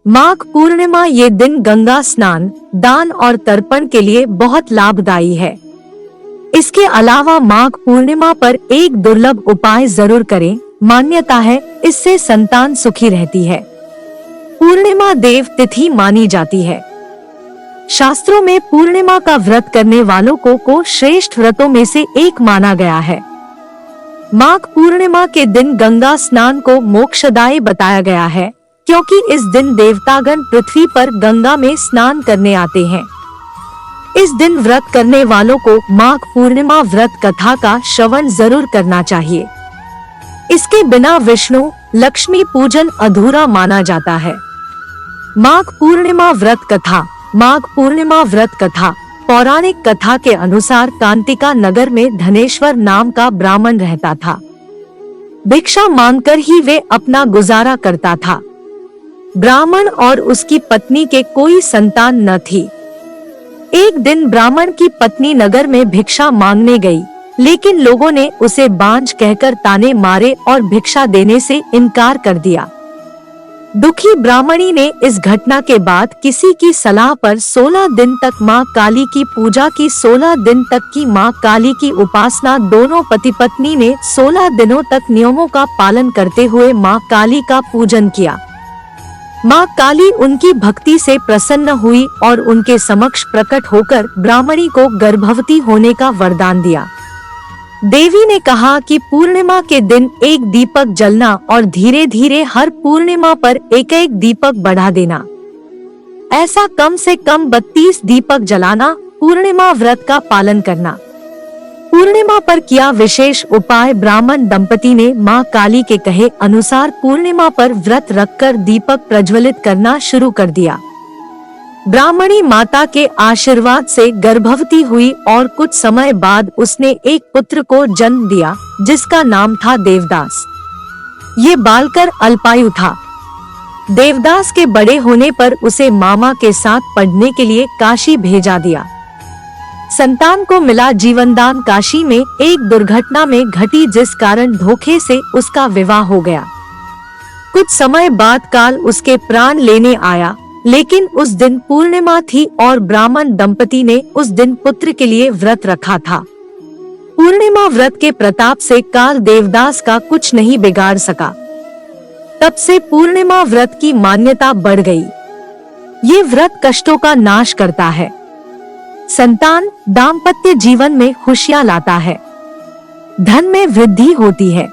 माघ पूर्णिमा ये दिन गंगा स्नान, दान और तर्पण के लिए बहुत लाभदायी है। इसके अलावा माघ पूर्णिमा पर एक दुर्लभ उपाय जरूर करें। मान्यता है इससे संतान सुखी रहती है। पूर्णिमा देव तिथि मानी जाती है। शास्त्रों में पूर्णिमा का व्रत करने वालों को श्रेष्ठ व्रतों में से एक माना गया है। माघ पूर्णिमा के दिन गंगा स्नान को मोक्षदायी बताया गया है, क्योंकि इस दिन देवतागण पृथ्वी पर गंगा में स्नान करने आते हैं। इस दिन व्रत करने वालों को माघ पूर्णिमा व्रत कथा का श्रवण जरूर करना चाहिए। इसके बिना विष्णु लक्ष्मी पूजन अधूरा माना जाता है। माघ पूर्णिमा व्रत कथा। माघ पूर्णिमा व्रत कथा पौराणिक कथा के अनुसार कांतिका नगर में धनेश्वर नाम का ब्राह्मण रहता था। भिक्षा मांगकर ही वे अपना गुजारा करता था। ब्राह्मण और उसकी पत्नी के कोई संतान न थी। एक दिन ब्राह्मण की पत्नी नगर में भिक्षा मांगने गई, लेकिन लोगों ने उसे बांझ कहकर ताने मारे और भिक्षा देने से इनकार कर दिया। दुखी ब्राह्मणी ने इस घटना के बाद किसी की सलाह पर 16 दिन तक मां काली की पूजा की। 16 दिन तक की मां काली की उपासना। दोनों पति पत्नी ने 16 दिनों तक नियमों का पालन करते हुए मां काली का पूजन किया। मां काली उनकी भक्ति से प्रसन्न हुई और उनके समक्ष प्रकट होकर ब्राह्मणी को गर्भवती होने का वरदान दिया। देवी ने कहा कि पूर्णिमा के दिन एक दीपक जलना और धीरे धीरे हर पूर्णिमा पर एक एक दीपक बढ़ा देना। ऐसा कम से कम 32 दीपक जलाना। पूर्णिमा व्रत का पालन करना। पूर्णिमा पर किया विशेष उपाय। ब्राह्मण दंपति ने मां काली के कहे अनुसार पूर्णिमा पर व्रत रखकर दीपक प्रज्वलित करना शुरू कर दिया। ब्राह्मणी माता के आशीर्वाद से गर्भवती हुई और कुछ समय बाद उसने एक पुत्र को जन्म दिया, जिसका नाम था देवदास। ये बालकर अल्पायु था। देवदास के बड़े होने पर उसे मामा के साथ पढ़ने के लिए काशी भेजा दिया। संतान को मिला जीवनदान काशी में एक दुर्घटना में घटी, जिस कारण धोखे से उसका विवाह हो गया। कुछ समय बाद काल उसके प्राण लेने आया, लेकिन उस दिन पूर्णिमा थी और ब्राह्मण दंपति ने उस दिन पुत्र के लिए व्रत रखा था। पूर्णिमा व्रत के प्रताप से काल देवदास का कुछ नहीं बिगाड़ सका। तब से पूर्णिमा व्रत की मान्यता बढ़ गई। ये व्रत कष्टों का नाश करता है, संतान दाम्पत्य जीवन में खुशियां लाता है, धन में वृद्धि होती है।